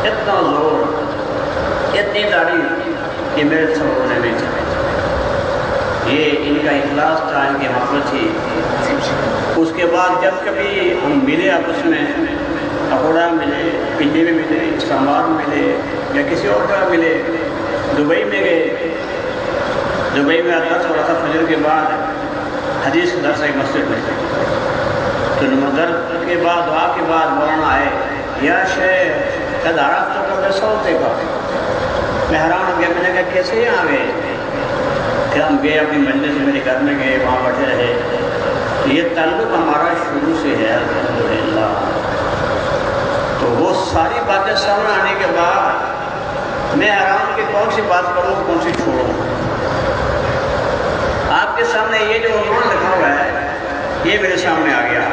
اتنا زور، اتنی داڑھی کہ میرے سب ہونے میں چلے. یہ ان کا اخلاص تھا، ان کی محبت تھی. اس کے بعد جب کبھی ہم ملے آپس میں، اخوڑا ملے، پنڈی میں ملے، اسلام آباد ملے یا کسی اور جگہ ملے، دبئی میں گئے، دبئی میں درس ہو رہا تھا فجر کے بعد، حدیث کا درس ایک مسجد میں، تو نماز کے بعد دعا کے بعد مولانا آئے، یا شیخ قد عرفت قبل صوتک. میں حیران ہو گیا، میں نے کہا کیسے یہاں آ گئے؟ پھر ہم گئے اپنی مجلس میرے گھر میں گئے، وہاں بیٹھے رہے. یہ تعلق ہمارا شروع سے ہے الحمدللہ. تو وہ ساری باتیں سامنے آنے کے بعد میں حیران کہ کون سی بات کروں کون سی چھوڑوں. آپ کے سامنے یہ جو عنوان لکھا ہوا ہے یہ میرے سامنے آ گیا،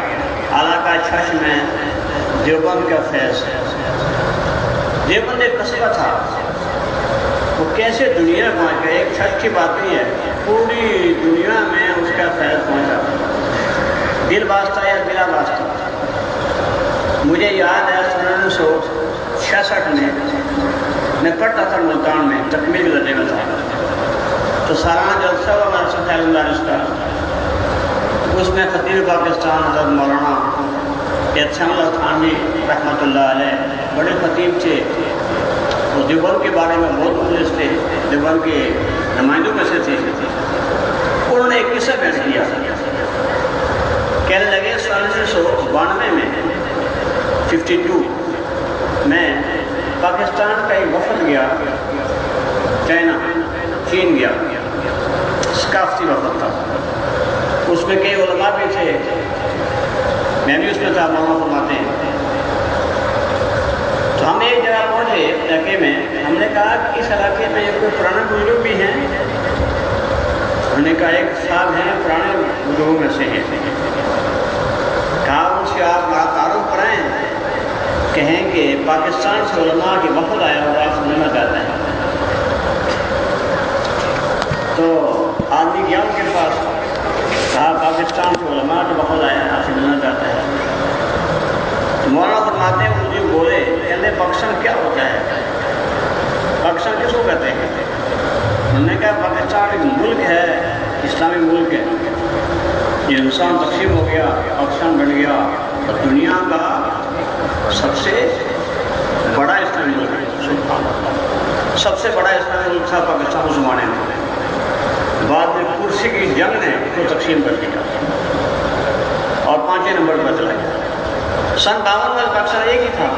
علاقہ چھش میں دیوبند کا فیض. دیوبند ایک قصبہ تھا، وہ کیسے دنیا پہنچ گیا، ایک چھش کی بات نہیں ہے، پوری دنیا میں اس کا فیض پہنچا، دل واسطہ یا بلا واسطہ. مجھے یاد ہے 1966 میں پڑھتا تھا ملتان میں، تکمیل درجے میں تھا، تو سالانہ جلسہ ہوا مدرسہ خیر المدارس کا. اس میں خطیب پاکستان حضرت مولانا احسان اللہ تھانوی رحمۃ اللہ علیہ بڑے خطیب تھے. وہ دیوبند کے بارے میں بہت مخلص تھے، دیوبند کے نمائندوں میں سے تھے. انہوں نے ایک قصہ بیان کیا، کہنے لگے 1992 میں 52 میں پاکستان کا ایک وفد گیا چائنا، چین گیا، ثقافتی وفد تھا. اس میں کئی علماء بھی تھے، میں بھی اس میں تھا، مولانا فرماتے ہیں. تو ہم ایک جگہ پہنچے علاقے میں، ہم نے کہا کہ اس علاقے میں کوئی پرانے بزرگ بھی ہیں؟ انہوں نے کہا ایک صاحب ہیں پرانے بزرگوں میں سے ہیں. کہا ان سے آپ تعارف کرائیں، کہیں کہ پاکستان سے علماء کی وفد آیا اور آپ سننا چاہتے ہیں. تو آدمی گیا ان کے پاس، کہا پاکستان سے علماء کی وفد آیا آپ سننا چاہتے ہیں. مولانا فرماتے ہیں مجھے بولے، کہتے پاکستان کیا ہوتا ہے، پاکستان کس کو کہتے ہیں؟ انہوں نے کہا پاکستان ایک ملک ہے، اسلامی ملک ہے. یہ ہندوستان تقسیم ہو گیا، پاکستان بن گیا، اور دنیا کا سب سے بڑا اسلامی ملک ہے. سب سے بڑا اسلامی ملک تھا پاکستان اس زمانے میں. بعد میں کرسی کی جنگ نے اس کو تقسیم کر دیا اور 5 نمبر پر چلا گیا. 57 میں پاکستان ایک ہی تھا.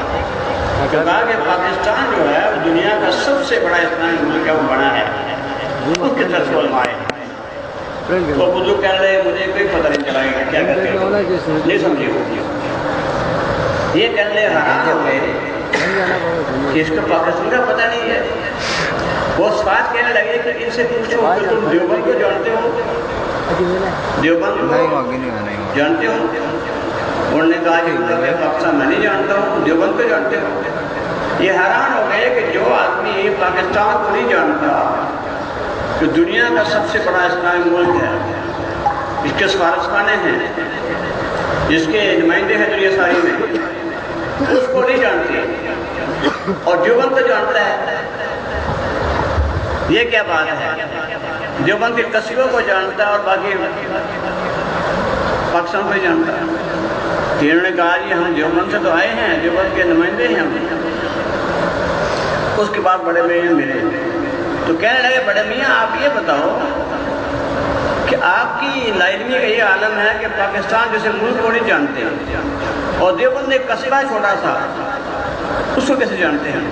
کہا کہ پاکستان جو ہے وہ دنیا کا سب سے بڑا اسلامی ملک ہے، وہ بڑا ہے، اس کے طرف سے علماء ہیں. تو بزرگ کہہ رہے مجھے کوئی پتہ نہیں چلا کہ کیا کہتے ہیں، نہیں سمجھے. یہ کہنے حیران ہو گئے کہ اس کو پاکستان کا پتہ نہیں ہے. وہ بات کہنے لگے کہ ان سے پوچھو کہ تم دیوبند کو جانتے ہو، دیوبند کو جانتے ہو؟ انہوں نے کہا کہ پاکستان میں نہیں جانتا ہوں، دیوبند کو جانتے ہو؟ یہ حیران ہو گئے کہ جو آدمی پاکستان کو نہیں جانتا، جو دنیا کا سب سے بڑا اسلامی ملک ہے، اس کے سفارتخانے ہیں، جس کے نمائندے ہیں دنیا ساری میں، اس کو نہیں جانتے اور دیوبند کو جانتا ہے. یہ کیا بات ہے؟ دیوبند کے قصبوں کو جانتا ہے اور باقی پاکستان کو جانتا ہے. انہوں نے کہا جی ہم دیوبند سے تو آئے ہیں، دیوبند کے نمائندے ہیں ہم. اس کے بعد بڑے میاں ملے تو کہنے لگے بڑے میاں آپ یہ بتاؤ کہ آپ کی لاعلمی کا یہ عالم ہے کہ پاکستان جیسے ملک کو نہیں جانتے، اور دیوبند ایک قصبہ چھوٹا سا، اس کو کیسے جانتے ہیں؟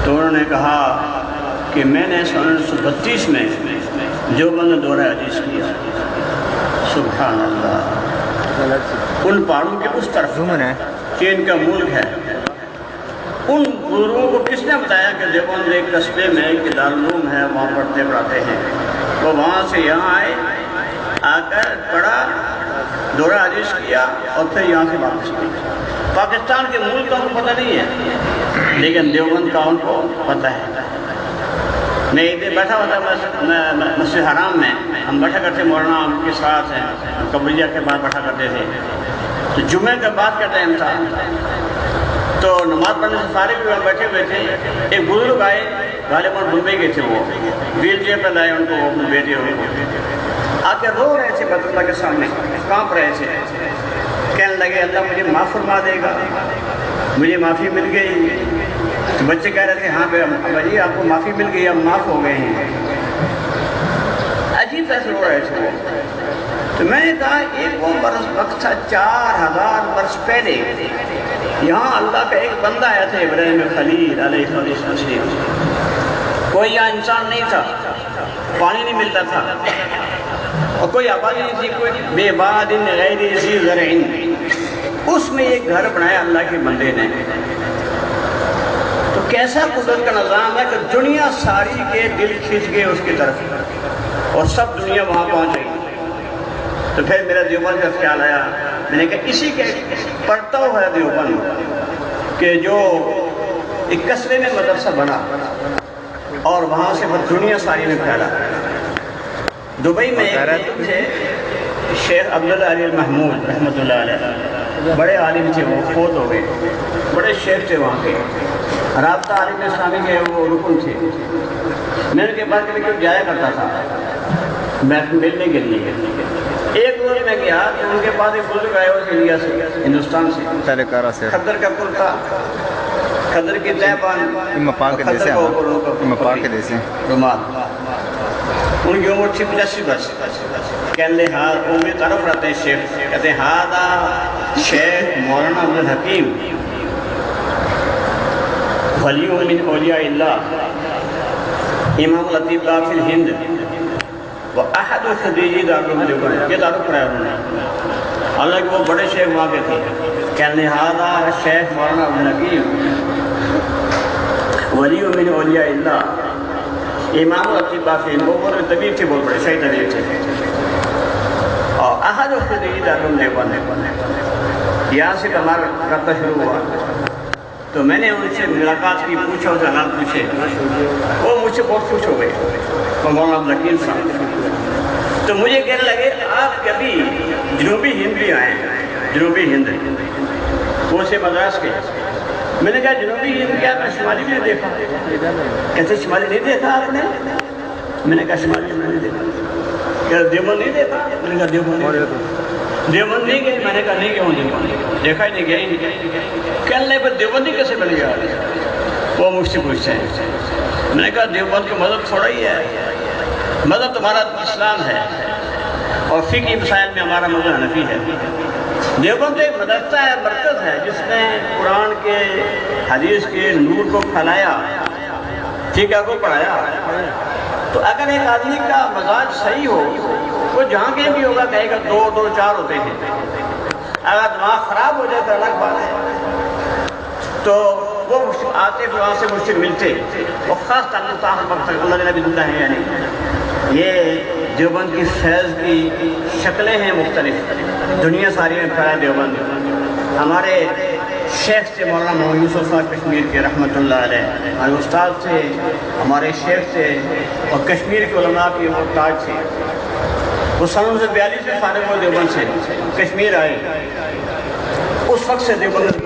تو انہوں نے کہا کہ میں نے 1932 میں دیوبند دورہ حدیث کیا. سبحان اللہ. ان پہاڑوں کے اس طرف چین کا ملک ہے. ان بزرگوں کو کس نے بتایا کہ دیوبند ایک قصبے میں ایک دارالعلوم ہے، وہاں پڑھتے پڑھاتے ہیں. وہ وہاں سے یہاں آئے، آ کر پڑھا، دورہ حدیث کیا اور پھر یہاں سے واپس کیا. پاکستان کے ملک کا ان کو پتہ نہیں ہے، لیکن دیوبند کا ان کو پتہ ہے. میں ایک دن بیٹھا ہوا تھا مسجد حرام میں، ہم بیٹھا کرتے مولانا کے ساتھ ہیں، قبلیہ کے بعد بیٹھا کرتے تھے. تو جمعے کا بات کا ٹائم تھا، تو نماز پڑھنے سے سارے بھی بیٹھے ہوئے تھے، ایک بزرگ آئے، غالباً بمبئی کے تھے، وہ ویل چیئر پہ لائے ان کو، اپنے بیٹے کو آ کے رو رہے تھے بیت اللہ کے سامنے، کانپ رہے تھے، کہنے لگے اللہ مجھے معاف فرما دے گا، مجھے معافی مل گئی۔ تو بچے کہہ رہے تھے ہاں بھائی آپ کو معافی مل گئی، اب معاف ہو گئے ہیں۔ عجیب طرح سے رو رہے تھے وہ۔ تو میں نے کہا ایک وہ برس وقت تھا 4000 برس پہلے، یہاں اللہ کا ایک بندہ آیا تھا ابراہیم خلیل علیہ السلام، کوئی یہاں انسان نہیں تھا، پانی نہیں ملتا تھا اور کوئی آبادی نہیں تھی، کوئی بے باد غیر ذی زرع، اس میں ایک گھر بنایا اللہ کے بندے نے۔ تو کیسا قدرت کا نظام ہے کہ دنیا ساری کے دل کھینچ گئے اس کی طرف اور سب دنیا وہاں پہنچ گئی۔ تو پھر میرا دیوبند کا خیال آیا، میں نے کہا اسی کے پڑھتا ہوا ہے دیوبند کہ جو ایک قصبے میں مدرسہ بنا اور وہاں سے پھر دنیا ساری میں پھیلا۔ دبئی میں ایک تھے شیخ عبداللہ علی المحمود رحمۃ اللہ علیہ، بڑے عالم تھے، وہ فوت ہو گئے، بڑے شیخ تھے وہاں کے، رابطہ عالم اسلامی کے وہ رکن تھے۔ میں ان کے بعد کبھی کبھی جایا کرتا تھا میں ملنے کے لیے۔ ایک روز میں گیا تو ان کے بعد ایک بزرگ آئے ہوئے انڈیا سے، ہندوستان سے، خدر کا کرتا، خدر کی تہ بان، رومال، ان کی عمر تھی 85 برس۔ کہنے ہاں عمر طرف رہتے ہیں شیخ، کہتے ہیں ہادا شیخ مولانا عبدالحکیم ولی من اولیاء اللہ، امام لطیف فی الہند وَأَحَدُ خَدِيجِ دارالعلوم دیوبند، یہ تعارف کرایا انہوں نے، اللہ کے وہ بڑے شیخ وہاں کے تھے۔ کہنے ہادا شیخ مولانا عبدالحکیم ولی من اولیاء اللہ، امام لطیف فی الہند، وہ بہت طبیب تھے، بہت بڑے صحیح طبیب تھے، اور احد خدیجی دارالعلوم دیوبند، یہاں سے ہمارا کرتا شروع ہوا۔ تو میں نے ان سے ملاقات کی، پوچھا ان سے حالات پوچھے، وہ مجھ سے بہت خوش ہو گئے، مولانا عبدالحکیم صاحب۔ تو مجھے کہنے لگے آپ کبھی جنوبی ہند بھی آئے ہیں؟ جنوبی ہند وہ سے مدراس کے۔ میں نے کہا جنوبی ہند کیا، میں شمالی بھی نہیں دیکھا۔ کہتے شمالی نہیں دیکھا آپ نے؟ میں نے کہا شمالی میں نہیں دیکھا۔ کہ دیوبند نہیں دیکھا؟ میں نے کہا دیوبند نہیں دیکھا۔ دیوبند نہیں گئے؟ میں نے کہا نہیں گیا ہوں دیوبند، دیکھا ہی نہیں، گیا ہی نہیں۔ کہنے لگے پر دیوبندی کیسے مل گیا؟ وہ مجھ سے پوچھتے ہیں۔ میں نے کہا دیوبند کا مذہب تھوڑا ہی ہے، مذہب تمہارا اسلام ہے اور فقہی مسائل میں ہمارا مذہب حنفی ہے۔ دیوبند ایک مدرسہ ہے، مرکز ہے، جس نے قرآن کے حدیث کے نور کو پھیلایا، فقہ کو پڑھایا۔ تو اگر ایک آدمی کا مزاج صحیح ہو، وہ جہاں کہیں بھی ہوگا کہے گا 2 2 4 ہوتے ہیں۔ اگر دماغ خراب ہو جائے تو الگ بات ہے۔ تو وہ آتے وہاں سے مجھ سے ملتے، وہ خاص تعلق اللہ نبی اللہ ہے، یعنی یہ دیوبند کی فیض کی شکلیں ہیں مختلف، دنیا ساری میں پھیلا دیوبند۔ ہمارے شیخ سے مولانا محمد یوسف صاحب کشمیر کے رحمۃ اللہ علیہ، ہمارے استاد تھے، ہمارے شیخ تھے، اور کشمیر کے علماء کے وہ تاج تھے۔ وہ سن 1942 میں فارغ ہوئے دیوبند سے، کشمیر آئے، اس وقت سے دیوبند